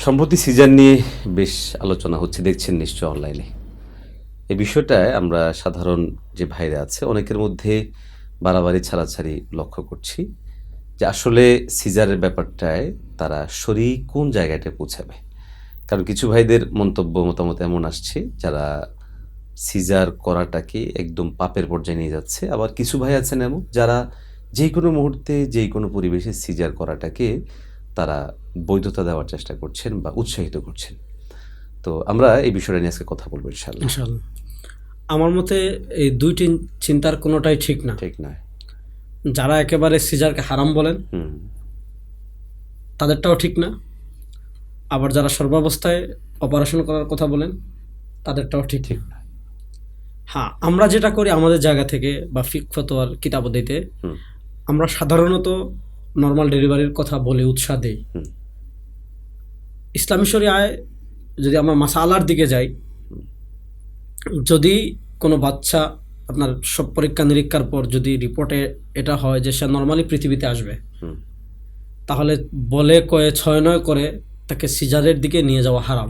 সম্প্রতি সিজার নিয়ে বেশ আলোচনা হচ্ছে, দেখছেন নিশ্চয় অনলাইনে। এই বিষয়টায় আমরা সাধারণ যে ভাইরা আছে অনেকের মধ্যে বাড়াবাড়ি ছাড়াছাড়ি লক্ষ্য করছি যে আসলে সিজারের ব্যাপারটায় তারা কোন জায়গাটা পৌঁছাবে। কারণ কিছু ভাইদের মন্তব্য মতামত এমন আসছে যারা সিজার করাটাকে একদম পাপের পর্যায়ে নিয়ে যাচ্ছে, আবার কিছু ভাই আছেন এমন যারা যে কোনো মুহূর্তে যে কোনো পরিবেশে সিজার করাটাকে তারা বৈধতা দেওয়ার চেষ্টা করছেন বা উৎসাহিত করছেন। তো আমরা এই বিষয়টা নিয়ে আজকে কথা বলবো ইনশাআল্লাহ। আমার মতে এই দুইটি চিন্তার কোনোটাই ঠিক না। ঠিক নয়। যারা একেবারে সিজারকে হারাম বলেন তাদেরটাও ঠিক না, আবার যারা সর্বাবস্থায় অপারেশন করার কথা বলেন তাদেরটাও ঠিক ঠিক না। হ্যাঁ, আমরা যেটা করি আমাদের জায়গা থেকে বা ফিক ফতোয়ার কিতাব দিতে আমরা সাধারণত নর্মাল ডেলিভারির কথা বলে উৎসাহ দেই। ইসলামী শরিয়ায় যদি আমরা মাসালার দিকে যাই, যদি কোনো বাচ্চা আপনার সব পরীক্ষা নিরীক্ষার পর যদি রিপোর্টে এটা হয় যে সে নর্মালি পৃথিবীতে আসবে, তাহলে বলে কয়ে 6-9 করে তাকে সিজারের দিকে নিয়ে যাওয়া হারাম,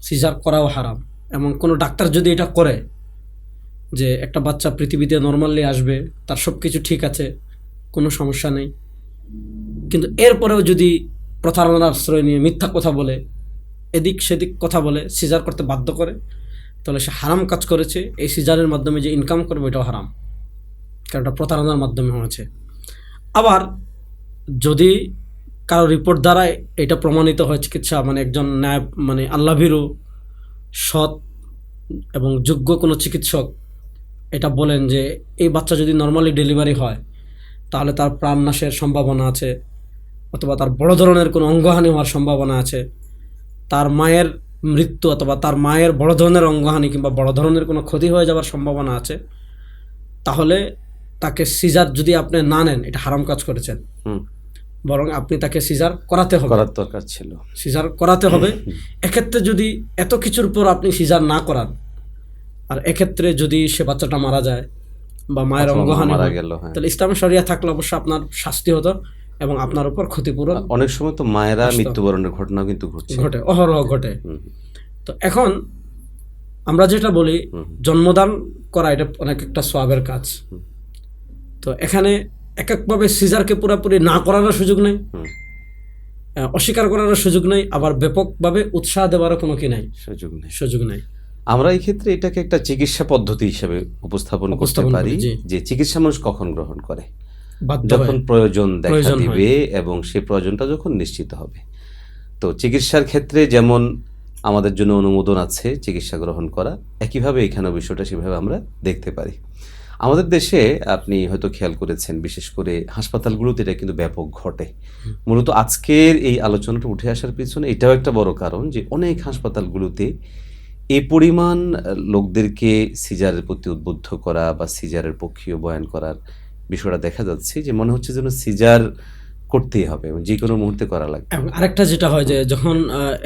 সিজার করাও হারাম। এবং কোনো ডাক্তার যদি এটা করে যে একটা বাচ্চা পৃথিবীতে নর্মালি আসবে, তার সব কিছু ঠিক আছে, কোনো সমস্যা নেই, কিন্তু এরপরেও যদি প্রতারণার আশ্রয় নিয়ে মিথ্যা কথা বলে, এদিক সেদিক কথা বলে সিজার করতে বাধ্য করে, তাহলে সে হারাম কাজ করেছে। এই সিজারের মাধ্যমে যে ইনকাম করবে এটাও হারাম, কারণ এটা প্রতারণার মাধ্যমে হয়েছে। আবার যদি কারো রিপোর্ট দ্বারা এটা প্রমাণিত হয়, চিকিৎসা মানে একজন ন্যায় মানে আল্লাভীরু সৎ এবং যোগ্য কোনো চিকিৎসক এটা বলেন যে এই বাচ্চা যদি নর্মালি ডেলিভারি হয় তাহলে তার প্রাণ নাশের সম্ভাবনা আছে, অথবা তার বড় ধরনের কোনো অঙ্গহানি হওয়ার সম্ভাবনা আছে, তার মায়ের মৃত্যু অথবা তার মায়ের বড় ধরনের অঙ্গহানি কিংবা বড় ধরনের কোনো ক্ষতি হয়ে যাওয়ার সম্ভাবনা আছে, তাহলে তাকে সিজার যদি আপনি না নেন এটা হারাম কাজ করেছেন, বরং আপনি তাকে সিজার করাতে হবে, করার দরকার ছিল, সিজার করাতে হবে। এক্ষেত্রে যদি এত কিছুর পর আপনি সিজার না করান, আর এক্ষেত্রে যদি সে বাচ্চাটা মারা যায় বা মায়ের অঙ্গহানি মারা গেল, তাহলে ইসলামী শরিয়া থাকলে অবশ্য আপনার শাস্তি হতো এবং আপনার উপর ক্ষতিপূরণ। অনেক সময় তো মায়েরা মৃত্যুবরণের ঘটনা কিন্তু ঘটে, অহরহ ঘটে। তো এখন আমরা যেটা বলি জন্মদান করা এটা অনেক একটা সওয়াবের কাজ। তো এখানে এক একভাবে সিজারকে পুরোপুরি না করারও সুযোগ নেই, অস্বীকার করারও সুযোগ নেই, আবার ব্যাপকভাবে উৎসাহ দেওয়ারও কোনো কি নাই, সুযোগ নেই। আমরা এই ক্ষেত্রে এটাকে একটা চিকিৎসা পদ্ধতি হিসেবে উপস্থাপন করতে পারি যে চিকিৎসা মানুষ কখন গ্রহণ করে, যখন প্রয়োজন দেখা দিবে এবং সেই প্রয়োজনটা যখন নিশ্চিত হবে। তো চিকিৎসার ক্ষেত্রে যেমন আমাদের জন্য অনুমোদন আছে চিকিৎসা গ্রহণ করা, একইভাবে এখানেও বিষয়টা সেভাবে আমরা দেখতে পারি। আমাদের দেশে আপনি হয়তো খেয়াল করেছেন, বিশেষ করে হাসপাতালগুলোতে এটা কিন্তু ব্যাপক ঘটে। মূলত আজকের এই আলোচনাটা উঠে আসার পিছনে এটাও একটা বড় কারণ যে অনেক হাসপাতালগুলোতে এই পরিমাণ লোকদেরকে সিজারের প্রতি উদ্বুদ্ধ করা বা সিজারের পক্ষীয় বয়ান করার বিষয়টা দেখা যাচ্ছে যে মনে হচ্ছে যেন সিজার করতেই হবে, যে কোনো মুহূর্তে করা লাগবে। আরেকটা যেটা হয় যে যখন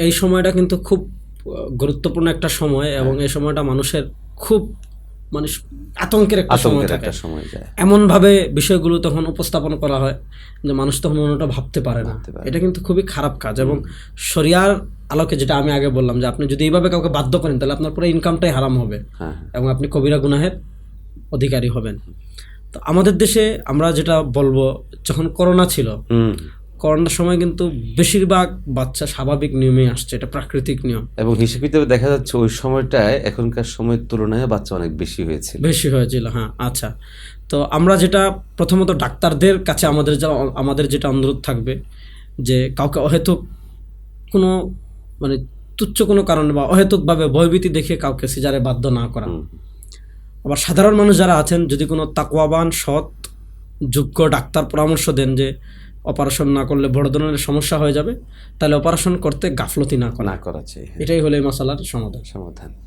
এই সময়টা কিন্তু খুব গুরুত্বপূর্ণ একটা সময়, এবং এই সময়টা মানুষের খুব মানে আতঙ্কের একটা সময় যায়, এমনভাবে বিষয়গুলো তখন উপস্থাপন করা হয় যে মানুষ তখন ওটা ভাবতে পারে না। এটা কিন্তু খুবই খারাপ কাজ। এবং শরিয়ার আলোকে যেটা আমি আগে বললাম যে আপনি যদি এইভাবে কাউকে বাধ্য করেন তাহলে আপনার পুরো ইনকামটাই হারাম হবে এবং আপনি কবিরা গুনাহের অধিকারী হবেন। তো আমাদের দেশে আমরা যেটা বলবো, যখন করোনা ছিল, করোনার সময় কিন্তু বেশিরভাগ বাচ্চা স্বাভাবিক নিয়মে আসছে, এটা প্রাকৃতিক নিয়ম, এবং হিসেবে দেখা যাচ্ছে ওই সময়টায় এখনকার সময়ের তুলনায় বাচ্চা অনেক বেশি হয়েছিল। হ্যাঁ, আচ্ছা। তো আমরা যেটা প্রথমত ডাক্তারদের কাছে আমাদের যেটা অনুরোধ থাকবে যে কাউকে অহেতুক কোনো মানে তুচ্ছ কোনো কারণে বা অহেতুকভাবে ভয়ভীতি দেখে কাউকে সিজারে বাধ্য না করা। আবার সাধারণ মানুষ যারা আছেন, যদি কোনো তাকওয়াবান সৎ যোগ্য ডাক্তার পরামর্শ দেন যে অপারেশন না করলে বড় ধরনের সমস্যা হয়ে যাবে, তাহলে অপারেশন করতে গাফলতি না করা চাই। এটাই হলো এই মাসালার সমাধান।